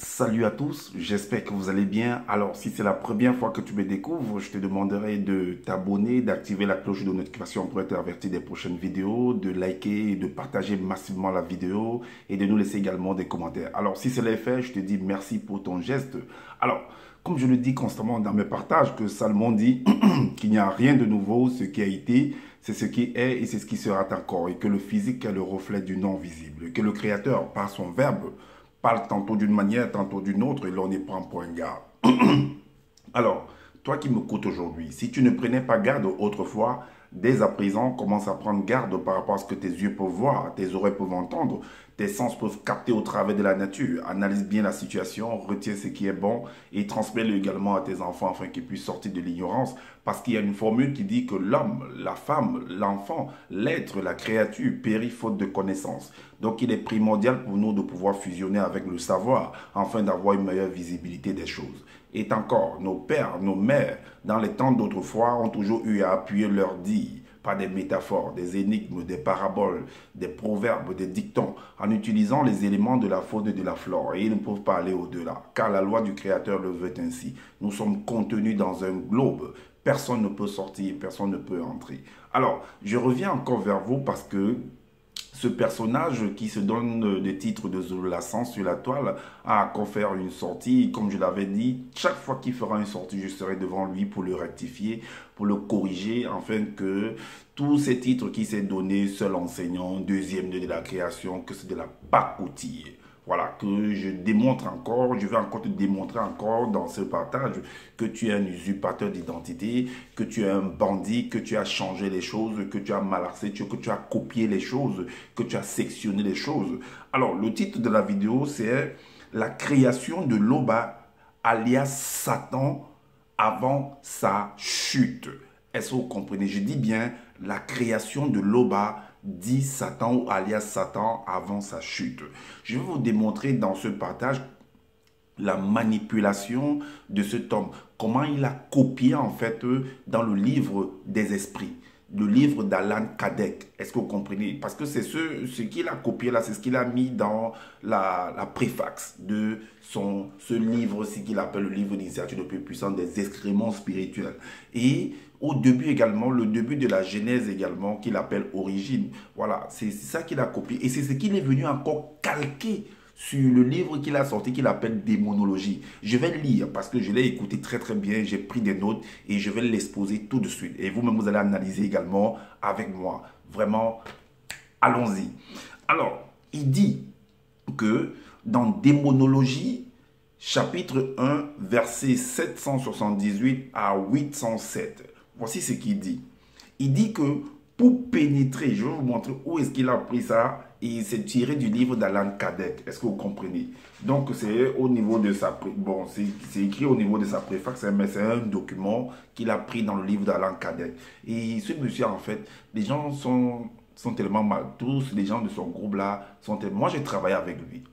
Salut à tous, j'espère que vous allez bien. Alors, si c'est la première fois que tu me découvres, je te demanderai de t'abonner, d'activer la cloche de notification pour être averti des prochaines vidéos, de liker et de partager massivement la vidéo et de nous laisser également des commentaires. Alors, si cela est fait, je te dis merci pour ton geste. Alors, comme je le dis constamment dans mes partages, que Salomon dit qu'il n'y a rien de nouveau, ce qui a été, c'est ce qui est et c'est ce qui sera encore, et que le physique est le reflet du non visible, que le Créateur, par son verbe, parle tantôt d'une manière, tantôt d'une autre, et l'on y prend point garde. Alors, toi qui m'écoutes aujourd'hui, si tu ne prenais pas garde autrefois, dès à présent, commence à prendre garde par rapport à ce que tes yeux peuvent voir, tes oreilles peuvent entendre, tes sens peuvent capter au travers de la nature. Analyse bien la situation, retiens ce qui est bon et transmets-le également à tes enfants afin qu'ils puissent sortir de l'ignorance. Parce qu'il y a une formule qui dit que l'homme, la femme, l'enfant, l'être, la créature périt faute de connaissance. Donc il est primordial pour nous de pouvoir fusionner avec le savoir afin d'avoir une meilleure visibilité des choses. Et encore, nos pères, nos mères, dans les temps d'autrefois, ont toujours eu à appuyer leur dit par des métaphores, des énigmes, des paraboles, des proverbes, des dictons, en utilisant les éléments de la faune et de la flore. Et ils ne peuvent pas aller au-delà, car la loi du Créateur le veut ainsi. Nous sommes contenus dans un globe. Personne ne peut sortir, personne ne peut entrer. Alors, je reviens encore vers vous parce que ce personnage qui se donne des titres de Zolasan sur la toile a encore faire une sortie. Comme je l'avais dit, chaque fois qu'il fera une sortie, je serai devant lui pour le rectifier, pour le corriger, afin que tous ces titres qui s'est donné, seul enseignant, deuxième de la création, que c'est de la pacotille. Voilà, que je démontre encore, je vais encore te démontrer encore dans ce partage que tu es un usurpateur d'identité, que tu es un bandit, que tu as changé les choses, que tu as malaxé, que tu as copié les choses, que tu as sectionné les choses. Alors, le titre de la vidéo, c'est la création de Loba, alias Satan, avant sa chute. Est-ce que vous comprenez? Je dis bien la création de Loba, dit Satan ou alias Satan avant sa chute. Je vais vous démontrer dans ce partage la manipulation de cet homme. Comment il a copié en fait dans le livre des esprits. Le livre d'Alan Kardec. Est-ce que vous comprenez? Parce que c'est ce qu'il a copié là, c'est ce qu'il a mis dans la préface de ce livre-ci qu'il appelle le livre d'initiative le plus puissant des excréments spirituels. Et au début également, le début de la Genèse également, qu'il appelle Origine. Voilà, c'est ça qu'il a copié. Et c'est ce qu'il est venu encore calquer sur le livre qu'il a sorti qu'il appelle Démonologie. Je vais le lire parce que je l'ai écouté très très bien, j'ai pris des notes et je vais l'exposer tout de suite. Et vous-même, vous allez analyser également avec moi. Vraiment, allons-y. Alors, il dit que dans Démonologie, chapitre 1, verset 778 à 807, voici ce qu'il dit. Il dit que pour pénétrer, je vais vous montrer où est-ce qu'il a pris ça. Et c'est tiré du livre d'Alan Kardec. Est-ce que vous comprenez? Donc, c'est au niveau de sa... Bon, c'est écrit au niveau de sa préface, mais c'est un document qu'il a pris dans le livre d'Alan Kardec. Et ce monsieur, en fait, les gens sont tellement mal. Tous les gens de son groupe-là sont tellement... Moi, j'ai travaillé avec lui.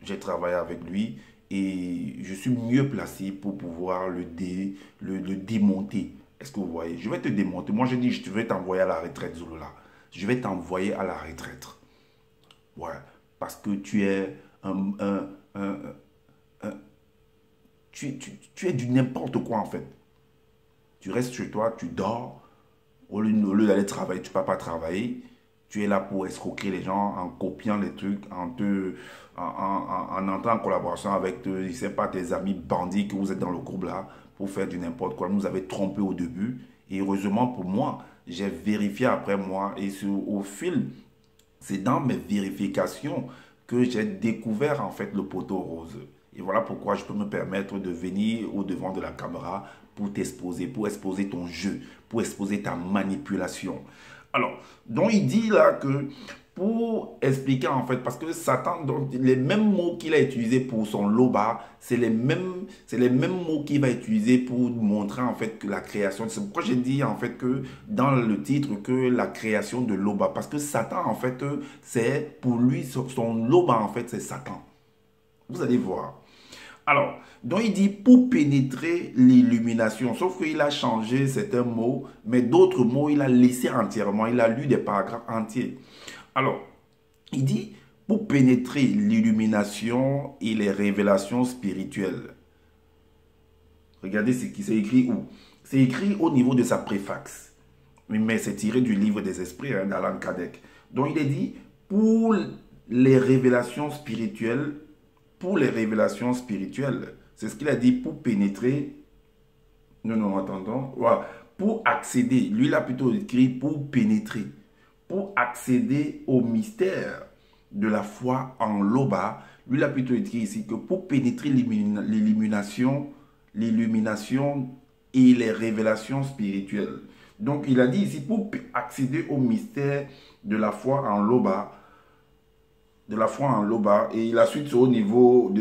J'ai travaillé avec lui et je suis mieux placé pour pouvoir le démonter. Est-ce que vous voyez? Je vais te démonter. Moi, je dis, je vais t'envoyer à la retraite, Zolola. Je vais t'envoyer à la retraite. Ouais, parce que tu es tu es du n'importe quoi en fait. Tu restes chez toi, tu dors, au lieu d'aller travailler, tu ne peux pas travailler. Tu es là pour escroquer les gens en copiant les trucs, en entrant en collaboration avec, je ne sais pas, tes amis bandits que vous êtes dans le groupe là pour faire du n'importe quoi. Nous avez trompé au début et heureusement pour moi, j'ai vérifié après moi et au fil. C'est dans mes vérifications que j'ai découvert en fait le poteau rose. Et voilà pourquoi je peux me permettre de venir au devant de la caméra pour t'exposer, pour exposer ton jeu, pour exposer ta manipulation. Alors, donc il dit là que pour expliquer en fait, parce que Satan, donc, les mêmes mots qu'il a utilisés pour son loba, c'est les mêmes mots qu'il va utiliser pour montrer en fait que la création. C'est pourquoi j'ai dit en fait que dans le titre que la création de loba, parce que Satan en fait, c'est pour lui, son loba en fait, c'est Satan. Vous allez voir. Alors, donc il dit pour pénétrer l'illumination, sauf qu'il a changé certains mots, mais d'autres mots il a laissé entièrement, il a lu des paragraphes entiers. Alors, il dit pour pénétrer l'illumination et les révélations spirituelles. Regardez ce qui s'est écrit où? C'est écrit au niveau de sa préface. Mais c'est tiré du livre des esprits d'Allan Kardec. Donc il est dit, pour les révélations spirituelles, c'est ce qu'il a dit, pour pénétrer, non, attendons, voilà, pour accéder, lui il a plutôt écrit pour pénétrer, pour accéder au mystère de la foi en Loba, lui il a plutôt écrit ici que pour pénétrer l'illumination et les révélations spirituelles. Donc il a dit ici pour accéder au mystère de la foi en Loba, et la suite c'est au niveau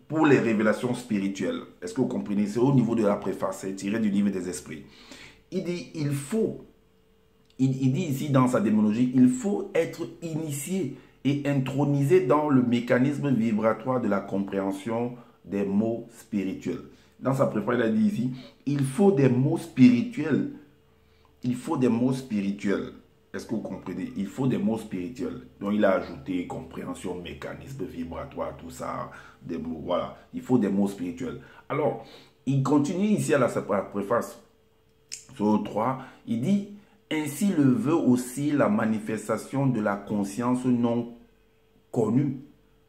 pour les révélations spirituelles. Est-ce que vous comprenez? C'est au niveau de la préface, c'est tiré du livre des esprits. Il dit il dit ici dans sa démonologie, il faut être initié et intronisé dans le mécanisme vibratoire de la compréhension des mots spirituels. Dans sa préface, il a dit ici, il faut des mots spirituels. Il faut des mots spirituels. Est-ce que vous comprenez? Il faut des mots spirituels. Donc, il a ajouté compréhension, mécanisme vibratoire, tout ça, des mots, voilà. Il faut des mots spirituels. Alors, il continue ici à la préface, sur 3, il dit, ainsi le veut aussi la manifestation de la conscience non connue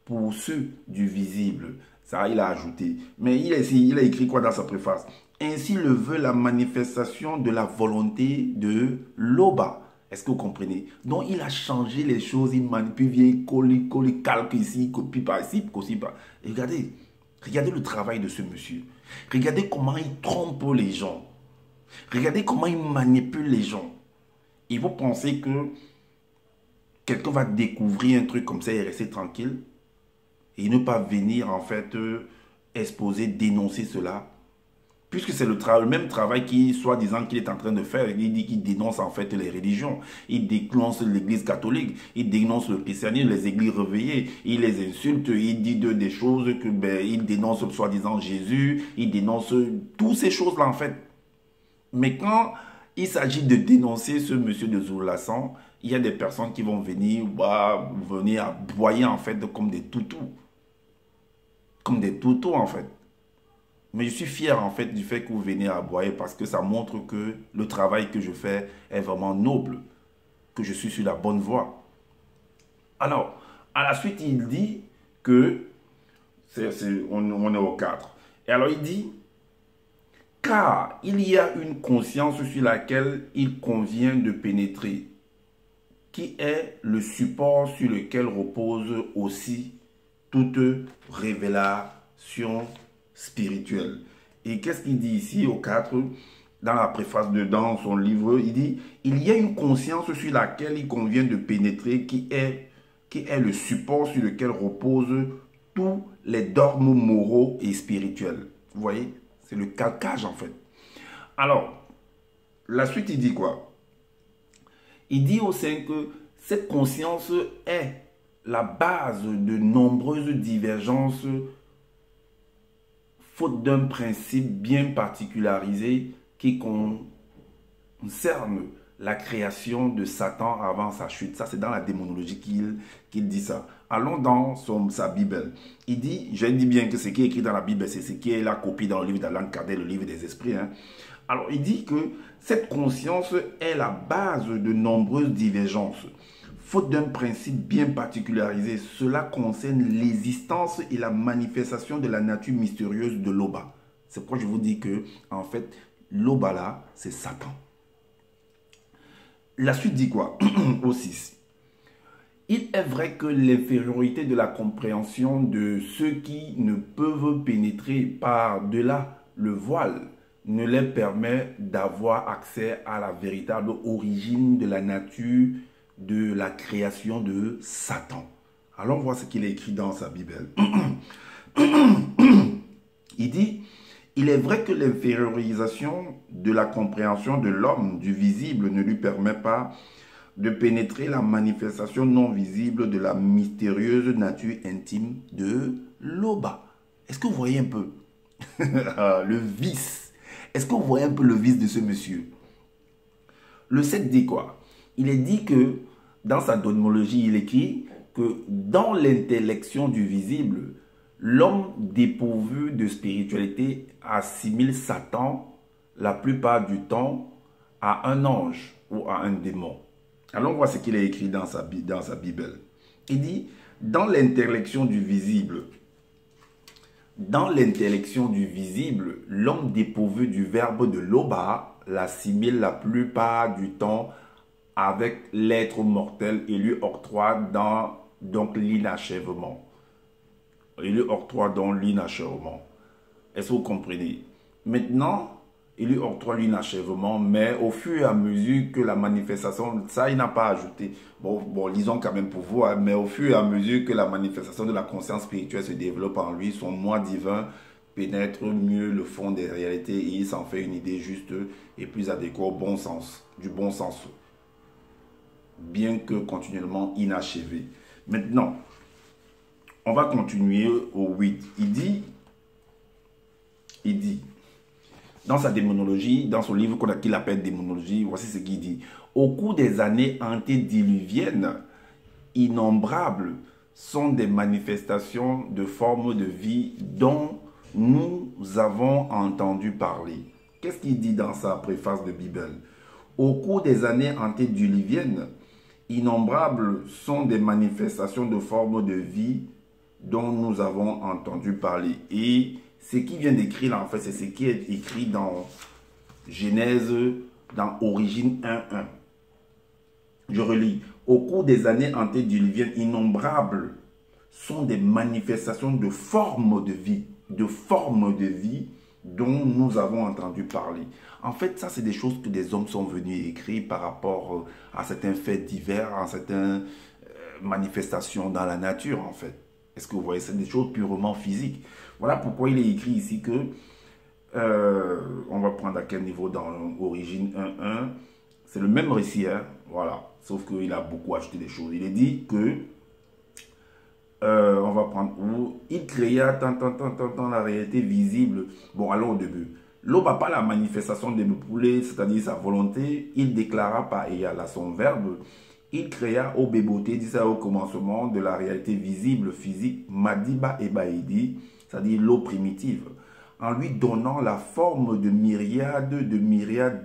pour ceux du visible. Ça, il a ajouté. Mais il a écrit quoi dans sa préface? Ainsi le veut la manifestation de la volonté de Loba. Est-ce que vous comprenez? Donc, il a changé les choses, il manipule, vient coller, calque ici, copie par ici, copie par. Regardez le travail de ce monsieur. Regardez comment il trompe les gens. Regardez comment il manipule les gens. Et vous pensez que quelqu'un va découvrir un truc comme ça et rester tranquille et ne pas venir en fait exposer, dénoncer cela? Puisque c'est le même travail qui, soi-disant, qu'il est en train de faire. Il dit qu'il dénonce en fait les religions. Il dénonce l'église catholique. Il dénonce le christianisme, les églises réveillées. Il les insulte. Il dit des choses que, il dénonce soi-disant Jésus. Il dénonce toutes ces choses-là en fait. Mais quand il s'agit de dénoncer ce monsieur de Zoulassan, il y a des personnes qui vont venir aboyer en fait comme des toutous. Comme des toutous en fait. Mais je suis fier en fait du fait que vous venez à aboyer parce que ça montre que le travail que je fais est vraiment noble, que je suis sur la bonne voie. Alors, à la suite, il dit que, on est au 4. Et alors il dit, car il y a une conscience sur laquelle il convient de pénétrer, qui est le support sur lequel repose aussi toute révélation spirituelle. Et qu'est-ce qu'il dit ici au 4, dans la préface dans son livre, il dit, il y a une conscience sur laquelle il convient de pénétrer qui est le support sur lequel reposent tous les dogmes moraux et spirituels. Vous voyez? C'est le calcage en fait. Alors, la suite il dit quoi? Il dit au 5 que cette conscience est la base de nombreuses divergences faute d'un principe bien particularisé qui concerne la création de Satan avant sa chute. Ça, c'est dans la démonologie qu'il dit ça. Allons dans sa Bible. Il dit, je dis bien que ce qui est écrit dans la Bible, c'est ce qui est la copie dans le livre d'Allan Kardec, le livre des esprits. Alors, il dit que cette conscience est la base de nombreuses divergences. Faute d'un principe bien particularisé, cela concerne l'existence et la manifestation de la nature mystérieuse de Loba. C'est pourquoi je vous dis que, en fait, Loba là, c'est Satan. La suite dit quoi? Au 6. Il est vrai que l'infériorité de la compréhension de ceux qui ne peuvent pénétrer par-delà le voile ne les permet d'avoir accès à la véritable origine de la nature de la création de Satan. Allons voir ce qu'il a écrit dans sa Bible. Il dit, il est vrai que l'infériorisation de la compréhension de l'homme du visible ne lui permet pas de pénétrer la manifestation non visible de la mystérieuse nature intime de Loba. Est-ce que vous voyez un peu le vice? Est-ce que vous voyez un peu le vice de ce monsieur? Le 7 dit quoi? Il est dit que dans sa dogmologie, il écrit que dans l'intellection du visible, l'homme dépourvu de spiritualité assimile Satan la plupart du temps à un ange ou à un démon. Allons voir ce qu'il a écrit dans sa Bible. Il dit, dans l'intellection du visible, l'homme dépourvu du verbe de Loba l'assimile la plupart du temps avec l'être mortel et lui octroie donc l'inachèvement. Il lui octroie donc l'inachèvement. Est-ce que vous comprenez? Maintenant, il lui octroie l'inachèvement, mais au fur et à mesure que la manifestation, ça il n'a pas ajouté, bon, lisons quand même pour vous, hein, mais au fur et à mesure que la manifestation de la conscience spirituelle se développe en lui, son moi divin pénètre mieux le fond des réalités et il s'en fait une idée juste et plus adéquate au bon sens, du bon sens, bien que continuellement inachevé. Maintenant, on va continuer au 8. Il dit, dans sa démonologie, dans son livre qu'il appelle Démonologie, voici ce qu'il dit. Au cours des années antédiluviennes, innombrables sont des manifestations de formes de vie dont nous avons entendu parler. Qu'est-ce qu'il dit dans sa préface de Bible? Au cours des années antédiluviennes, innombrables sont des manifestations de formes de vie dont nous avons entendu parler. Et ce qui vient d'écrire là, en fait, c'est ce qui est écrit dans Genèse, dans Origine 1.1. Je relis. Au cours des années antédiluviennes, innombrables sont des manifestations de formes de vie, dont nous avons entendu parler. En fait, ça, c'est des choses que des hommes sont venus écrire par rapport à certains faits divers, à certaines manifestations dans la nature, en fait. Est-ce que vous voyez, c'est des choses purement physiques. Voilà pourquoi il est écrit ici que, on va prendre à quel niveau dans Origine 1.1, c'est le même récit, hein, voilà, sauf qu'il a beaucoup ajouté des choses. Il est dit que, on va prendre où, il créa tant la réalité visible. Bon, allons au début. L'aube n'a pas la manifestation de poulet, c'est-à-dire sa volonté, il déclara par égal à son verbe. Il créa au béboté, dit ça au commencement, de la réalité visible, physique, Madiba et Baïdi, c'est-à-dire l'eau primitive, en lui donnant la forme de myriades,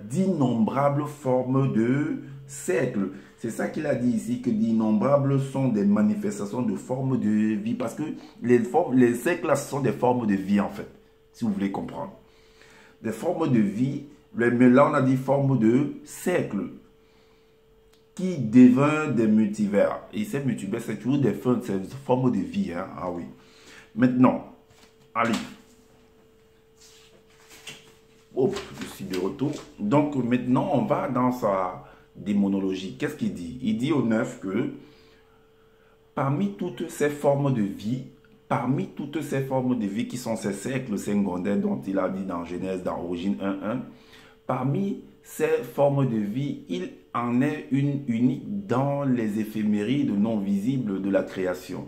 d'innombrables formes de cercles. C'est ça qu'il a dit ici, que d'innombrables sont des manifestations de formes de vie, parce que les cercles là, ce sont des formes de vie en fait, si vous voulez comprendre. Des formes de vie, mais là on a dit formes de cercles, qui devint des multivers. Et ces multivers, c'est toujours des formes de vie. Hein? Ah oui. Maintenant, allez. Hop, je suis de retour. Donc, maintenant, on va dans sa démonologie. Qu'est-ce qu'il dit? Il dit au 9 que parmi toutes ces formes de vie, qui sont ces cercles secondaires dont il a dit dans Genèse, dans Origine 1.1, parmi ces formes de vie, il en est une unique dans les éphémérides non visibles de la création.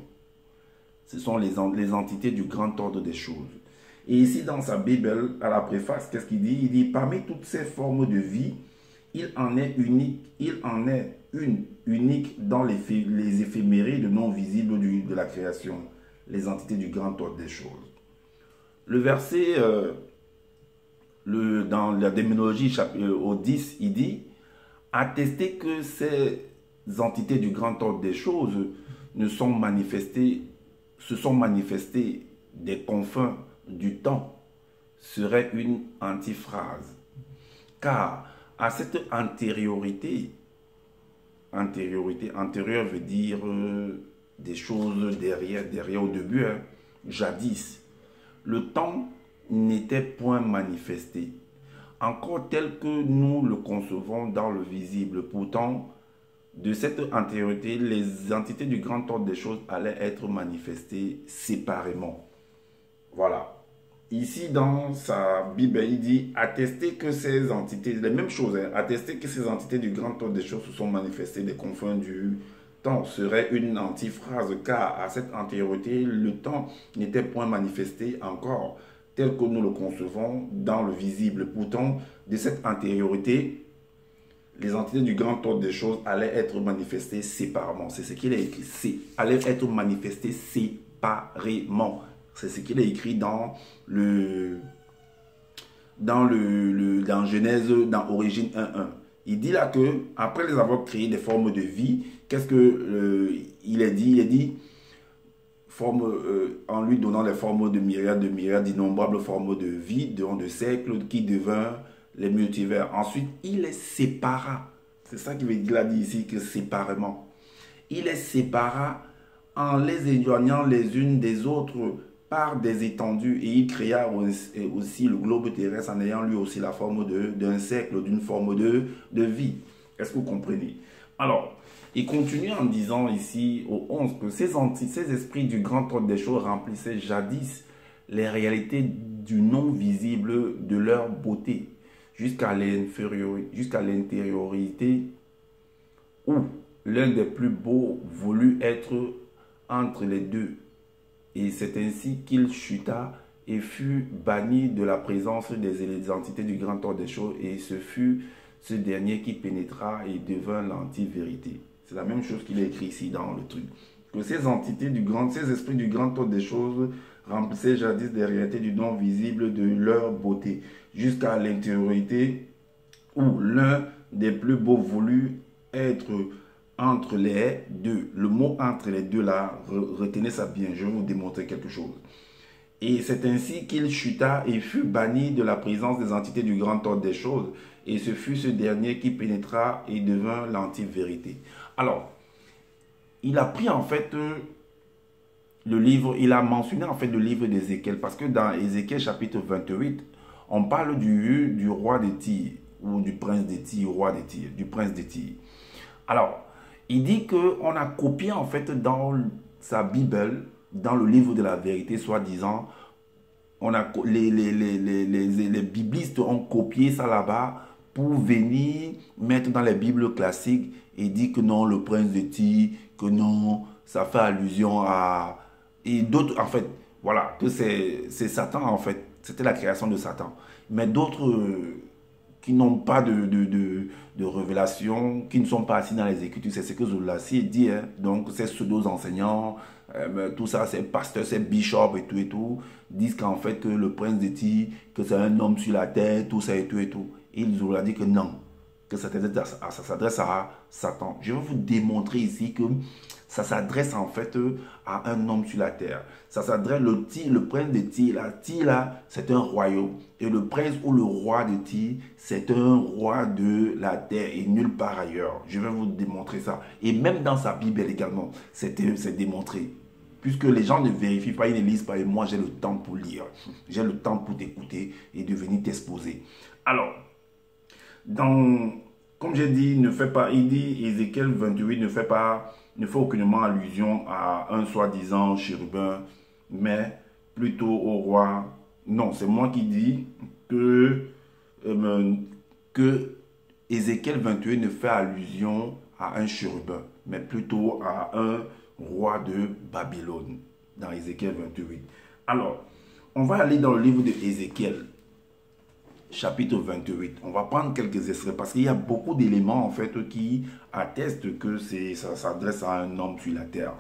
Ce sont les entités du grand ordre des choses. Et ici, dans sa Bible, à la préface, qu'est-ce qu'il dit? Il dit, parmi toutes ces formes de vie, il en est une unique dans les éphémérides non visibles de la création, les entités du grand ordre des choses. Le verset... dans la démonologie au 10, il dit « Attester que ces entités du grand ordre des choses se sont manifestées des confins du temps serait une antiphrase. Car à cette antériorité antérieure veut dire des choses derrière au début, hein, jadis, le temps n'était point manifesté, encore tel que nous le concevons dans le visible. Pourtant, de cette antériorité, les entités du grand ordre des choses allaient être manifestées séparément. Voilà. Ici, dans sa Bible, il dit attester que ces entités, les mêmes choses, hein, attester que ces entités du grand ordre des choses se sont manifestées des confins du temps serait une antiphrase, car à cette antériorité, le temps n'était point manifesté encore, tel que nous le concevons dans le visible. Pourtant, de cette antériorité, les entités du grand ordre des choses allaient être manifestées séparément. C'est ce qu'il a écrit. C'est allaient être manifestées séparément. C'est ce qu'il a écrit dans dans Genèse, dans Origine 1.1. Il dit là que après les avoir créé des formes de vie, qu'est-ce que il a dit? Il a dit en lui donnant les formes de myriades, d'innombrables formes de vie, de siècles, qui devint les multivers. Ensuite, il les sépara. C'est ça qu'il a dit ici, que séparément. Il les sépara en les éloignant les unes des autres par des étendues. Et il créa aussi le globe terrestre en ayant lui aussi la forme d'un cercle, d'une forme de vie. Est-ce que vous comprenez? Alors, il continue en disant ici au 11 que ces esprits du grand ordre des choses remplissaient jadis les réalités du non visible de leur beauté jusqu'à l'intériorité où l'un des plus beaux voulut être entre les deux. Et c'est ainsi qu'il chuta et fut banni de la présence des entités du grand ordre des choses. Et ce fut ce dernier qui pénétra et devint l'anti-vérité. C'est la même chose qu'il a écrit ici dans le truc. Que ces esprits du grand ordre des choses remplissaient jadis des réalités du non visible de leur beauté, jusqu'à l'intériorité où l'un des plus beaux voulut être entre les deux. Le mot entre les deux là, retenez ça bien, je vais vous démontrer quelque chose. Et c'est ainsi qu'il chuta et fut banni de la présence des entités du grand ordre des choses. Et ce fut ce dernier qui pénétra et devint l'anti-vérité. Alors, il a pris en fait le livre, il a mentionné en fait le livre d'Ézéchiel, parce que dans Ézéchiel chapitre 28, on parle du roi de Tyr, ou du prince de Tyr, roi de Tyr, du prince de Tyr. Alors, il dit qu'on a copié en fait dans sa Bible, dans le livre de la vérité, soi-disant, les biblistes ont copié ça là-bas pour venir mettre dans les Bibles classiques et dire que non, le prince de Tyr, que non, ça fait allusion à... Et d'autres, en fait, voilà, que c'est Satan, en fait. C'était la création de Satan. Mais d'autres qui n'ont pas de révélation, qui ne sont pas assis dans les Écritures, c'est ce que Zolassi dit. Hein. Donc, ces pseudo-enseignants, tout ça, ces pasteurs, ces bishops et tout, disent qu'en fait, que le prince de Tyr, que c'est un homme sur la terre, tout ça et tout. Et il nous a dit que non, que ça s'adresse à Satan. Je vais vous démontrer ici que ça s'adresse en fait à un homme sur la terre. Ça s'adresse, le prince de Tyr, là, c'est un royaume. Et le prince ou le roi de Tyr, c'est un roi de la terre et nulle part ailleurs. Je vais vous démontrer ça. Et même dans sa Bible également, c'est démontré. Puisque les gens ne vérifient pas, ils ne lisent pas. Et moi, j'ai le temps pour lire. J'ai le temps pour t'écouter et de venir t'exposer. Alors, comme j'ai dit, il dit Ézéchiel 28 ne fait aucunement allusion à un soi-disant chérubin, mais plutôt au roi. Non, c'est moi qui dis que Ézéchiel 28 ne fait allusion à un chérubin, mais plutôt à un roi de Babylone, dans Ézéchiel 28. Alors, on va aller dans le livre de Ézéchiel, chapitre 28. On va prendre quelques extraits parce qu'il y a beaucoup d'éléments en fait qui attestent que ça s'adresse à un homme sur la terre.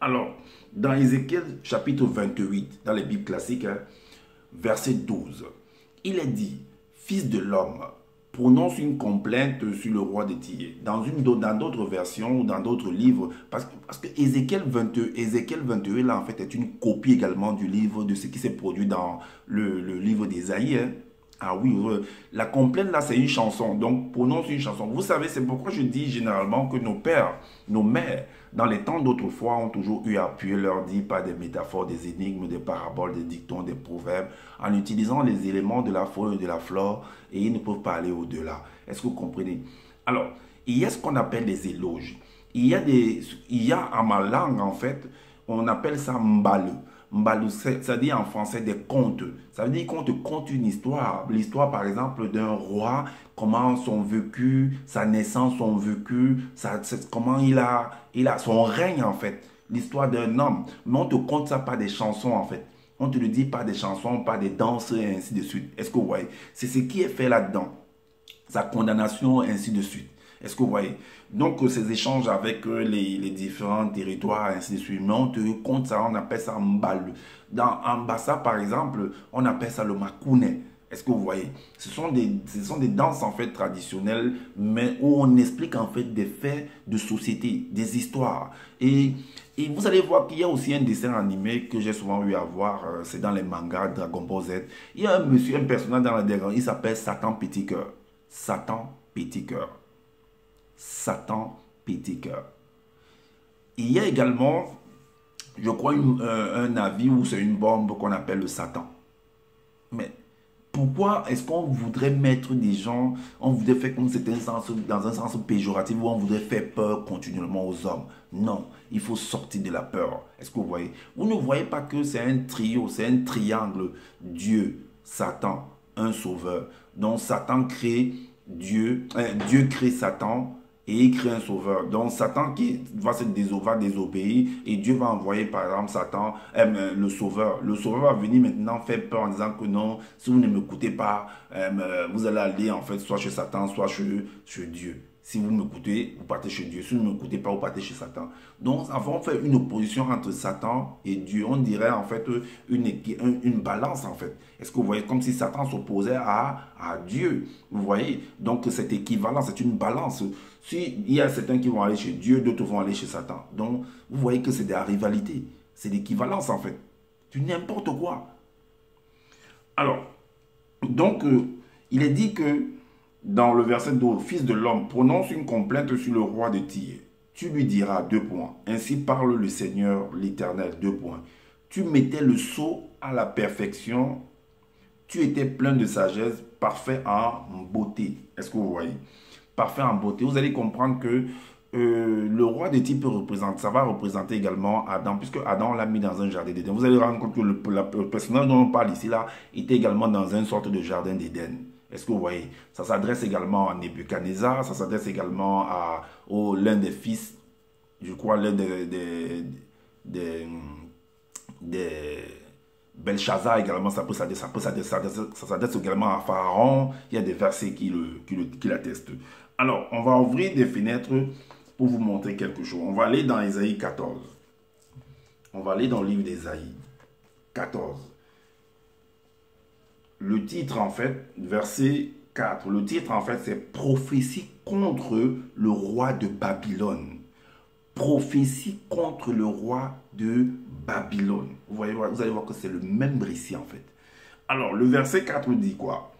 Alors, dans Ézéchiel chapitre 28, dans les Bibles classiques, hein, verset 12, il est dit, fils de l'homme, prononce une complainte sur le roi de Tyr. Dans d'autres versions ou dans d'autres livres, parce que Ézéchiel 28 là en fait est une copie également du livre de ce qui s'est produit dans le livre d'Ésaïe. Hein. Ah oui, la complainte là c'est une chanson, donc prononce une chanson. Vous savez, c'est pourquoi je dis généralement que nos pères, nos mères, dans les temps d'autrefois ont toujours eu à appuyer leur dit par des métaphores, des énigmes, des paraboles, des dictons, des proverbes, en utilisant les éléments de la faune et de la flore, et ils ne peuvent pas aller au-delà. Est-ce que vous comprenez? Alors, il y a ce qu'on appelle des éloges. Il y a en ma langue en fait, on appelle ça mbalu. Mbalou, ça dit en français des contes. Ça veut dire qu'on te conte une histoire. L'histoire, par exemple, d'un roi, comment son vécu, sa naissance, son vécu, comment il a son règne, en fait. L'histoire d'un homme. Mais on te conte ça par des chansons, en fait. On te le dit par des chansons, par des danses, et ainsi de suite. Est-ce que vous voyez? C'est ce qui est fait là-dedans. sa condamnation, ainsi de suite. Est-ce que vous voyez? Donc, ces échanges avec les différents territoires, ainsi de suite. Mais on te compte ça, on appelle ça Mbalu. Dans Ambassa, par exemple, on appelle ça le Makouné. Est-ce que vous voyez? Ce sont des danses en fait traditionnelles, mais où on explique en fait des faits de société, des histoires. Et vous allez voir qu'il y a aussi un dessin animé que j'ai souvent eu à voir, c'est dans les mangas Dragon Ball Z. Il y a un monsieur, un personnage dans la dernière, il s'appelle Satan Petit Cœur. Satan Petit Cœur. Satan Petit Cœur. Il y a également, je crois, un navire où c'est une bombe qu'on appelle le Satan. Mais pourquoi est-ce qu'on voudrait mettre des gens, on voudrait faire comme c'était dans un sens péjoratif où on voudrait faire peur continuellement aux hommes? Non, il faut sortir de la peur. Est-ce que vous voyez? Vous ne voyez pas que c'est un trio, c'est un triangle. Dieu, Satan, un sauveur. Donc Satan crée Dieu, Dieu crée Satan et il crée un sauveur. Donc Satan qui va désobéir et Dieu va envoyer par exemple Satan, le sauveur. Le sauveur va venir maintenant faire peur en disant que non, si vous ne m'écoutez pas, vous allez aller en fait soit chez Satan, soit chez Dieu. Si vous m'écoutez, vous partez chez Dieu. Si vous ne m'écoutez pas, vous partez chez Satan. Donc, on fait une opposition entre Satan et Dieu. On dirait en fait une balance en fait. Est-ce que vous voyez? Comme si Satan s'opposait à Dieu. Vous voyez? Donc, c'est équivalent, c'est une balance. S'il y a certains qui vont aller chez Dieu, d'autres vont aller chez Satan. Donc, vous voyez que c'est de la rivalité. C'est l'équivalence en fait. C'est n'importe quoi. Alors, donc, il est dit que dans le verset 12, Fils de l'homme, prononce une complainte sur le roi de Tyr. Tu lui diras, 2 points. Ainsi parle le Seigneur, l'Éternel, 2 points. Tu mettais le sceau à la perfection. Tu étais plein de sagesse, parfait en beauté. Est-ce que vous voyez? Parfait en beauté. Vous allez comprendre que le roi de Tyr ça va représenter également Adam, puisque Adam l'a mis dans un jardin d'Éden. Vous allez rendre compte que le personnage dont on parle ici, là, était également dans une sorte de jardin d'Éden. Est-ce que vous voyez? Ça s'adresse également à Nebuchadnezzar, ça s'adresse également à l'un des fils, je crois, l'un des Belshazzar également, ça s'adresse également à Pharaon. Il y a des versets qui l'attestent. Alors, on va ouvrir des fenêtres pour vous montrer quelque chose. On va aller dans Ésaïe 14. On va aller dans le livre d'Ésaïe 14. Le titre, en fait, verset 4, le titre, en fait, c'est prophétie contre le roi de Babylone. Prophétie contre le roi de Babylone. Vous allez voir que c'est le même récit, en fait. Alors, le verset 4 dit quoi?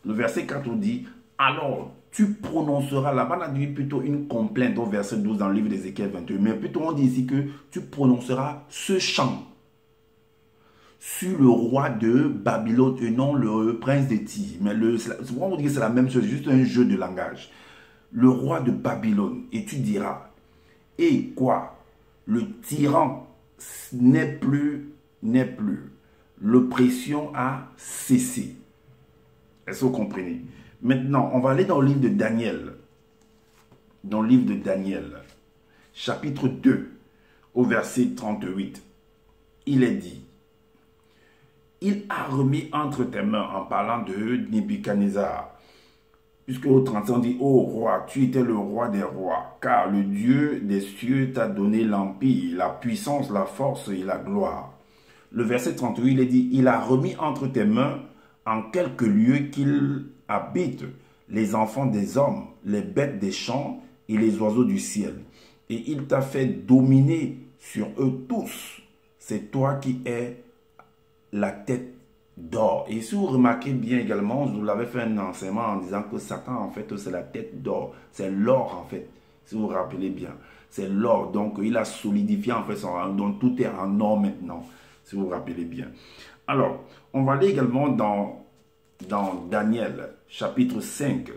Le verset 4 dit, alors, tu prononceras, là-bas, on a dit plutôt une complainte au verset 12 dans le livre d'Ézéchiel 22, mais plutôt on dit ici que tu prononceras ce chant sur le roi de Babylone et non le prince de Tyr. Mais souvent on dit que c'est la même chose, juste un jeu de langage. Le roi de Babylone, et tu diras, et quoi? Le tyran n'est plus, l'oppression a cessé. Est-ce que vous comprenez? Maintenant, on va aller dans le livre de Daniel. Dans le livre de Daniel, chapitre 2, au verset 38. Il est dit, il a remis entre tes mains, en parlant de Nebuchadnezzar. Puisque au 30, on dit, ô roi, tu étais le roi des rois, car le Dieu des cieux t'a donné l'empire, la puissance, la force et la gloire. Le verset 38, il est dit, il a remis entre tes mains en quelques lieux qu'il habite les enfants des hommes, les bêtes des champs et les oiseaux du ciel. Et il t'a fait dominer sur eux tous. C'est toi qui es la tête d'or. Et si vous remarquez bien également, je vous l'avais fait un enseignement en disant que Satan, en fait, c'est la tête d'or. C'est l'or, en fait, si vous vous rappelez bien. C'est l'or. Donc, il a solidifié, en fait, son rang. Donc, tout est en or maintenant, si vous vous rappelez bien. Alors, on va aller également dans Daniel, chapitre 5.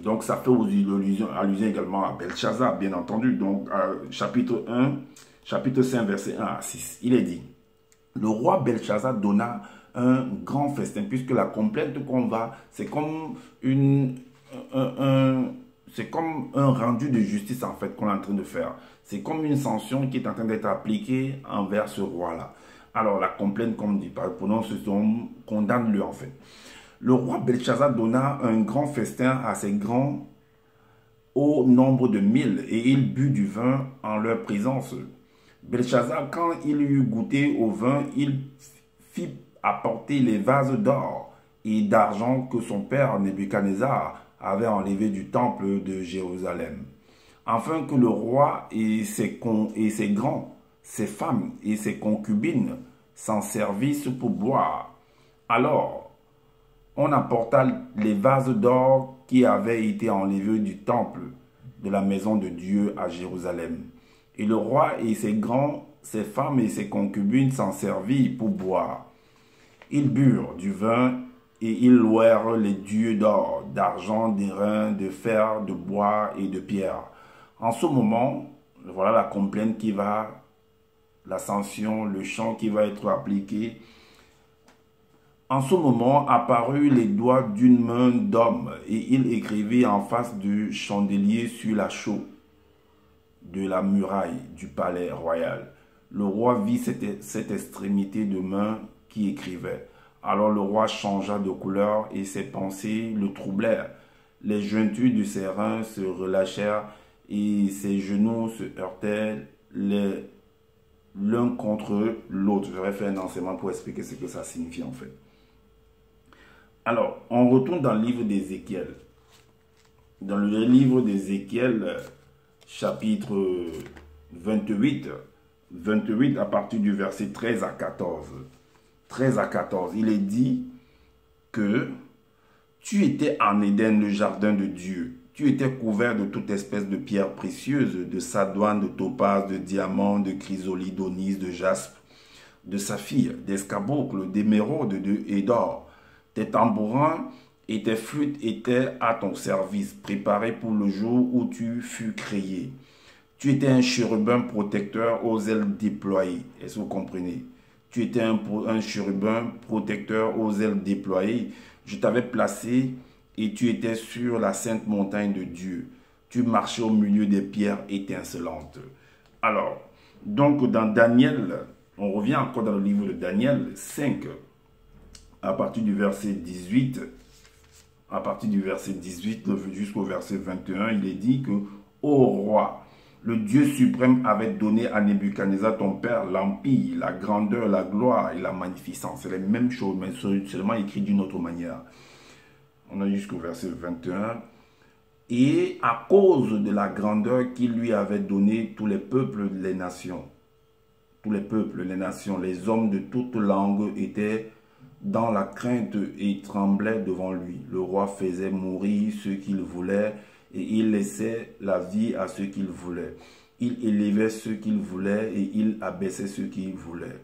Donc, ça fait allusion également à Belshazzar, bien entendu. Donc, chapitre 5, verset 1 à 6. Il est dit, le roi Belshazzar donna un grand festin, puisque la complainte qu'on va, c'est comme un rendu de justice en fait qu'on est en train de faire. C'est comme une sanction qui est en train d'être appliquée envers ce roi-là. Alors la complainte, comme dit, prenons ce homme, condamne-le en fait. Le roi Belshazzar donna un grand festin à ses grands au nombre de 1000 et il but du vin en leur présence. Belshazzar, quand il eut goûté au vin, il fit apporter les vases d'or et d'argent que son père Nebuchadnezzar avait enlevés du temple de Jérusalem, afin que le roi et ses grands, ses femmes et ses concubines s'en servissent pour boire. Alors, on apporta les vases d'or qui avaient été enlevés du temple de la maison de Dieu à Jérusalem. Et le roi et ses grands, ses femmes et ses concubines s'en servirent pour boire. Ils burent du vin et ils louèrent les dieux d'or, d'argent, d'airain, de fer, de bois et de pierre. En ce moment, voilà la complainte qui va, la sanction, le chant qui va être appliqué. En ce moment apparurent les doigts d'une main d'homme et il écrivit en face du chandelier sur la chaux de la muraille du palais royal. Le roi vit cette extrémité de main qui écrivait. Alors le roi changea de couleur et ses pensées le troublèrent. Les jointures de ses reins se relâchèrent et ses genoux se heurtaient l'un contre l'autre. J'aurais fait un enseignement pour expliquer ce que ça signifie en fait. Alors, on retourne dans le livre d'Ézéchiel. Dans le livre d'Ézéchiel, chapitre 28, à partir du verset 13 à 14. 13 à 14, il est dit que tu étais en Éden, le jardin de Dieu. Tu étais couvert de toute espèce de pierres précieuses, de sadoine, de topaz, de diamants, de chrysolite, d'onyx, de jaspe, de saphir, d'escarboucle, d'émeraude et d'or. Tes tambourins et tes flûtes étaient à ton service, préparés pour le jour où tu fus créé. Tu étais un chérubin protecteur aux ailes déployées. Est-ce que vous comprenez? Tu étais un chérubin protecteur aux ailes déployées. Je t'avais placé et tu étais sur la sainte montagne de Dieu. Tu marchais au milieu des pierres étincelantes. Alors, donc dans Daniel, on revient encore dans le livre de Daniel 5, à partir du verset 18, jusqu'au verset 21, il est dit que, ô roi, le Dieu suprême avait donné à Nebuchadnezzar ton père l'empire, la grandeur, la gloire et la magnificence. C'est les mêmes choses, mais seulement écrit d'une autre manière. On a jusqu'au verset 21. Et à cause de la grandeur qu'il lui avait donnée, tous les peuples, les nations, les hommes de toute langue étaient dans la crainte et tremblaient devant lui. Le roi faisait mourir ceux qu'il voulait et il laissait la vie à ceux qu'il voulait. Il élevait ceux qu'il voulait et il abaissait ceux qu'il voulait.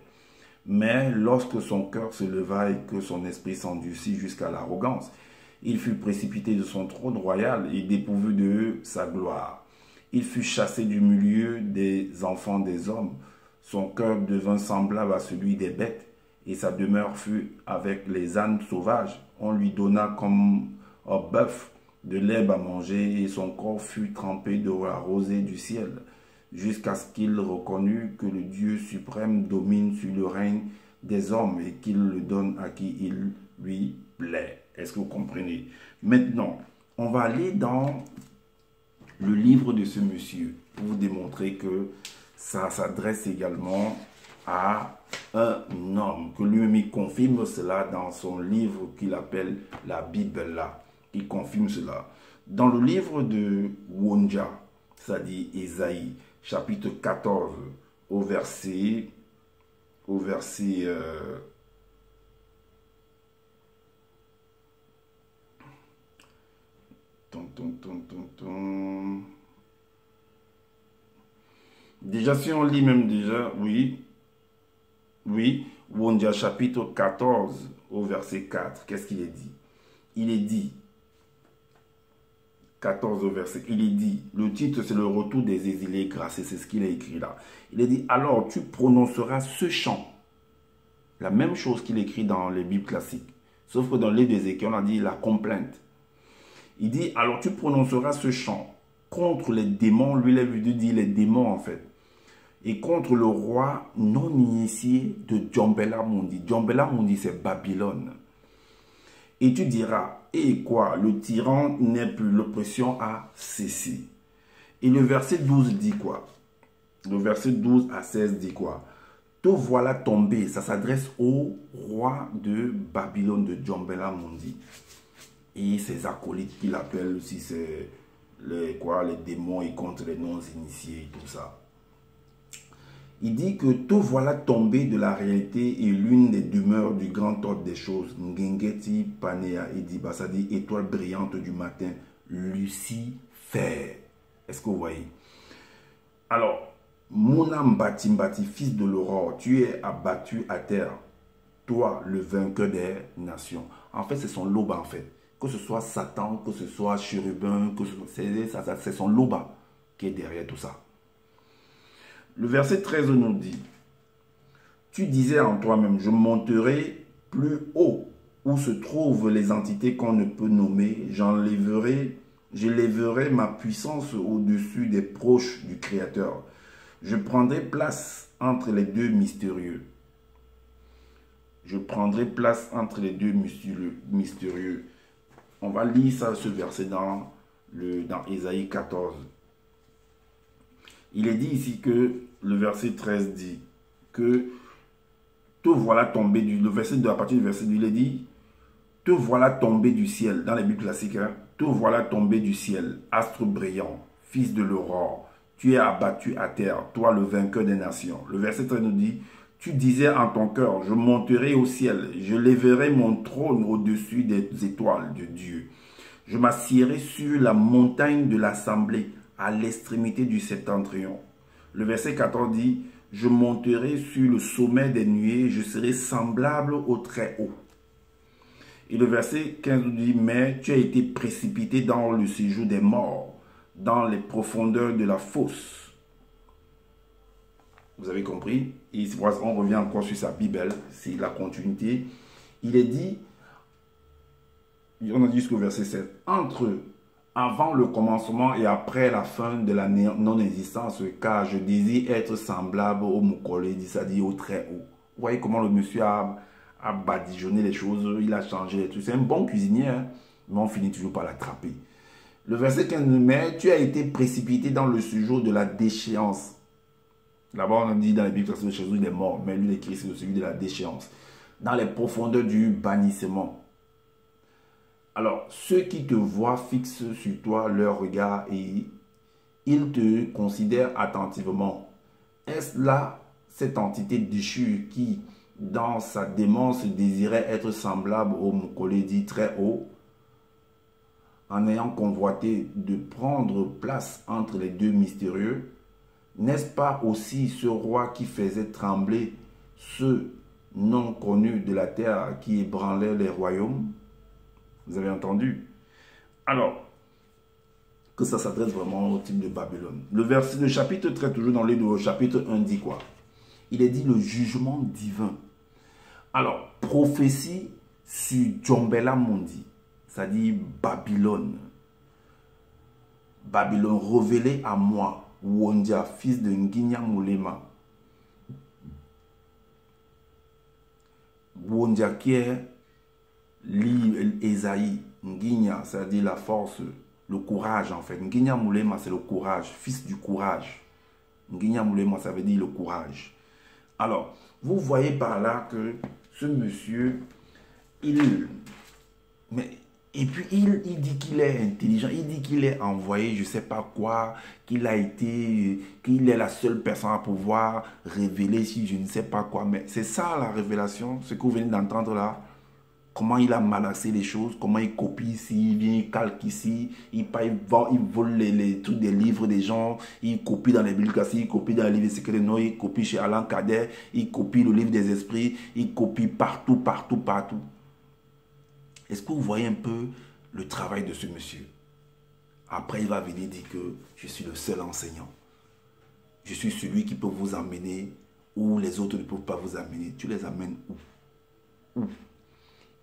Mais lorsque son cœur se leva et que son esprit s'endurcit jusqu'à l'arrogance, il fut précipité de son trône royal et dépourvu de sa gloire. Il fut chassé du milieu des enfants des hommes. Son cœur devint semblable à celui des bêtes et sa demeure fut avec les ânes sauvages. On lui donna comme au bœuf de l'herbe à manger et son corps fut trempé de la rosée du ciel, jusqu'à ce qu'il reconnût que le Dieu suprême domine sur le règne des hommes et qu'il le donne à qui il lui plaît. Est-ce que vous comprenez? Maintenant, on va aller dans le livre de ce monsieur pour vous démontrer que ça s'adresse également à un homme, que lui-même confirme cela dans son livre qu'il appelle la Bible là. Il confirme cela. Dans le livre de Wonja, c'est-à-dire Ésaïe, chapitre 14, au verset déjà, si on lit même déjà, oui, Wonja chapitre 14 au verset 4, qu'est-ce qu'il est dit? Il est dit, 14 au verset, il est dit, le titre c'est le retour des exilés graciés, c'est ce qu'il a écrit là. Il est dit, alors tu prononceras ce chant, la même chose qu'il écrit dans les Bibles classiques, sauf que dans les d'Ézéchiel on a dit la complainte. Il dit, alors tu prononceras ce chant contre les démons, lui il a vu dire les démons en fait, et contre le roi non initié de Djombela Mundi. Djombela Mundi c'est Babylone. Et tu diras, et quoi, le tyran n'est plus, l'oppression a cessé. Et le verset 12 dit quoi? Le verset 12 à 16 dit quoi? Te voilà tombé. Ça s'adresse au roi de Babylone, de Djombela Mundi. Et ses acolytes qu'il appelle aussi, c'est les démons et contre les non-initiés, tout ça. Il dit que te voilà tombé de la réalité et l'une des demeures du grand ordre des choses. Ngengeti Panea, il dit, ça dit étoile brillante du matin, Lucifer. Est-ce que vous voyez? Alors, Mounam Mbati, fils de l'aurore, tu es abattu à terre, toi le vainqueur des nations. En fait, c'est son loba en fait. Que ce soit Satan, que ce soit Chérubin, que c'est son loba qui est derrière tout ça. Le verset 13 nous dit, tu disais en toi-même, je monterai plus haut où se trouvent les entités qu'on ne peut nommer, je lèverai ma puissance au-dessus des proches du Créateur. Je prendrai place entre les deux mystérieux. Je prendrai place entre les deux mystérieux. On va lire ça, ce verset dans Ésaïe 14. Il est dit ici que le verset 13 dit que te voilà tombé le verset 2, à partir du verset 2, il est dit te voilà tombé du ciel, dans les Bibles classiques, hein, te voilà tombé du ciel, astre brillant, fils de l'aurore, tu es abattu à terre, toi le vainqueur des nations. Le verset 13 nous dit, tu disais en ton cœur, je monterai au ciel, je lèverai mon trône au-dessus des étoiles de Dieu. Je m'assierai sur la montagne de l'assemblée, à l'extrémité du septentrion. Le verset 14 dit, je monterai sur le sommet des nuées, je serai semblable au très haut. Et le verset 15 dit, mais tu as été précipité dans le séjour des morts, dans les profondeurs de la fosse. Vous avez compris? Et on revient encore sur sa Bible, c'est la continuité. Il est dit, on a dit jusqu'au verset 7, avant le commencement et après la fin de la non-existence, car je désire être semblable au Moukolé, ça dit au très haut. Vous voyez comment le monsieur a badigeonné les choses, il a changé les trucs. C'est un bon cuisinier, hein, mais on finit toujours par l'attraper. Le verset 15, mais tu as été précipité dans le séjour de la déchéance. Là-bas, on a dit dans la Bible que le séjour il est mort, mais lui, il écrit c'est celui de la déchéance. Dans les profondeurs du bannissement. Alors, ceux qui te voient fixent sur toi leur regard et ils te considèrent attentivement. Est-ce là cette entité déchue qui, dans sa démence, désirait être semblable au Moukolé dit très haut, en ayant convoité de prendre place entre les deux mystérieux? N'est-ce pas aussi ce roi qui faisait trembler ceux non connus de la terre qui ébranlaient les royaumes? Vous avez entendu? Alors, que ça s'adresse vraiment au type de Babylone. Le chapitre 13, toujours dans le chapitre 1, dit quoi? Il est dit le jugement divin. Alors, prophétie sur Djombela Mundi, c'est-à-dire Babylone. Babylone révélée à moi, Wondia, fils de Nginya Mulema. Wondia qui est Esaïe, Nginya, c'est-à-dire la force, le courage en fait. Nginya Mulema, c'est le courage, fils du courage. Nginya Mulema, ça veut dire le courage. Alors, vous voyez par là que ce monsieur, et puis il dit qu'il est intelligent, il dit qu'il est envoyé, je ne sais pas quoi, qu'il est la seule personne à pouvoir révéler si je ne sais pas quoi. Mais c'est ça la révélation, ce que vous venez d'entendre là. Comment il a malaxé les choses, comment il copie ici, il vient, il calque ici, il vole les trucs des livres des gens, il copie dans les Bibles classiques, il copie dans les livres des secrets de Noé, il copie chez Alain Cadet, il copie le livre des esprits, il copie partout, partout, partout. Est-ce que vous voyez un peu le travail de ce monsieur? Après, il va venir dire que je suis le seul enseignant. Je suis celui qui peut vous emmener où les autres ne peuvent pas vous amener. Tu les amènes où? Où?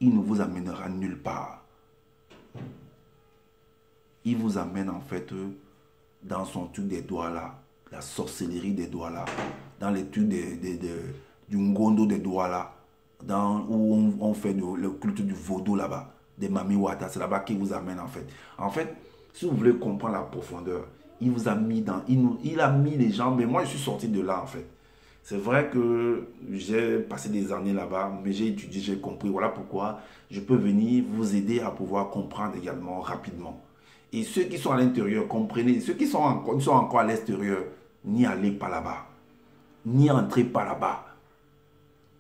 Il ne vous amènera nulle part. Il vous amène en fait dans son truc des doigts là, la sorcellerie des doigts là, dans les trucs du ngondo des doigts là, où on fait le culte du vaudou là-bas. des Mami Wata. C'est là-bas qu'il vous amène en fait. En fait, si vous voulez comprendre la profondeur, il vous a mis dans... Il a mis les gens, mais moi je suis sorti de là en fait. C'est vrai que j'ai passé des années là-bas, mais j'ai étudié, j'ai compris. Voilà pourquoi je peux venir vous aider à pouvoir comprendre également rapidement. Et ceux qui sont à l'intérieur, comprenez. Ceux qui sont encore à l'extérieur, n'y allez pas là-bas. N'y entrez pas là-bas.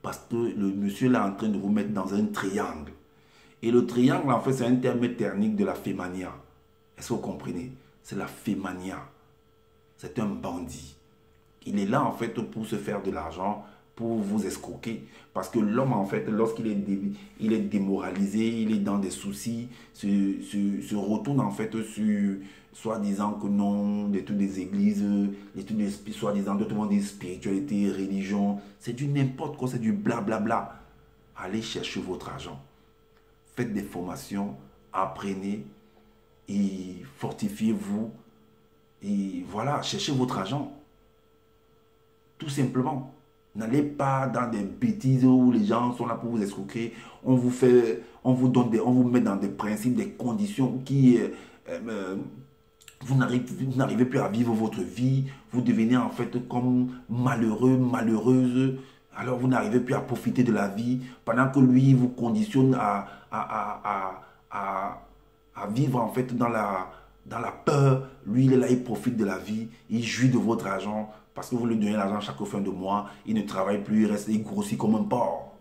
Parce que le monsieur là est en train de vous mettre dans un triangle. Et le triangle, en fait, c'est un terme technique de la fémania. Est-ce que vous comprenez? C'est la fémania. C'est un bandit. Il est là, en fait, pour se faire de l'argent, pour vous escroquer. Parce que l'homme, en fait, lorsqu'il est démoralisé, il est dans des soucis, se retourne, en fait, sur soi-disant que non, des trucs des églises, des trucs des soi-disant, d'autres des spiritualité, religion. C'est du n'importe quoi, c'est du blablabla. Allez chercher votre argent. Faites des formations, apprenez et fortifiez-vous. Et voilà, cherchez votre argent. Tout simplement. N'allez pas dans des bêtises où les gens sont là pour vous escroquer. On vous met dans des principes, des conditions qui... vous n'arrivez plus à vivre votre vie. Vous devenez en fait comme malheureux, malheureuse. Alors vous n'arrivez plus à profiter de la vie. Pendant que lui vous conditionne à vivre en fait dans la peur. Lui il est là, il profite de la vie. Il jouit de votre argent. Parce que vous lui donnez l'argent chaque fin de mois, il ne travaille plus, il grossit comme un porc.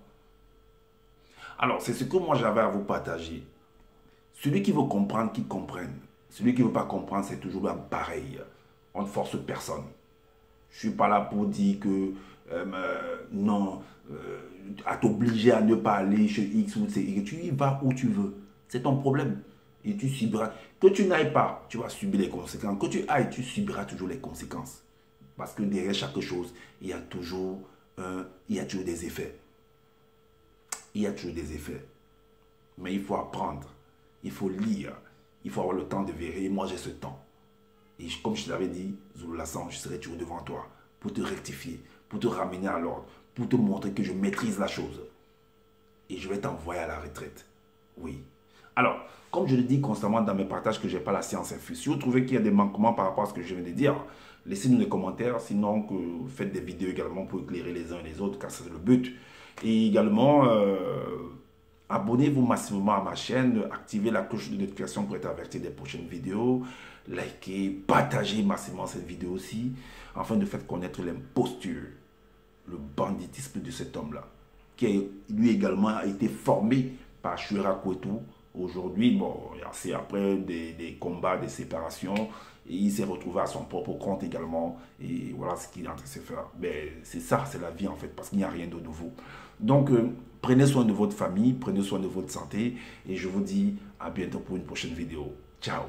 Alors, c'est ce que moi j'avais à vous partager. Celui qui veut comprendre, qu'il comprenne. Celui qui ne veut pas comprendre, c'est toujours pareil. On ne force personne. Je ne suis pas là pour dire que non, à t'obliger à ne pas aller chez X ou C. Tu y vas où tu veux. C'est ton problème. Et tu subiras. Que tu n'ailles pas, tu vas subir les conséquences. Que tu ailles, tu subiras toujours les conséquences. Parce que derrière chaque chose, il y a toujours des effets. Il y a toujours des effets. Mais il faut apprendre. Il faut lire. Il faut avoir le temps de vérifier. Moi, j'ai ce temps. Et comme je te l'avais dit, Zulu Lassan, je serai toujours devant toi pour te rectifier, pour te ramener à l'ordre, pour te montrer que je maîtrise la chose. Et je vais t'envoyer à la retraite. Oui. Alors, comme je le dis constamment dans mes partages que je n'ai pas la science infuse, si vous trouvez qu'il y a des manquements par rapport à ce que je viens de dire, laissez-nous des commentaires, sinon que vous faites des vidéos également pour éclairer les uns et les autres, car c'est le but. Et également, abonnez-vous massivement à ma chaîne, activez la cloche de notification pour être averti des prochaines vidéos, likez, partagez massivement cette vidéo aussi, afin de faire connaître l'imposture, le banditisme de cet homme-là, qui lui également a été formé par Shuera Kwetu. Aujourd'hui, bon, c'est après des combats, des séparations, et il s'est retrouvé à son propre compte également. Et voilà ce qu'il est en train de se faire. Mais c'est ça, c'est la vie en fait, parce qu'il n'y a rien de nouveau. Donc, prenez soin de votre famille, prenez soin de votre santé, et je vous dis à bientôt pour une prochaine vidéo. Ciao!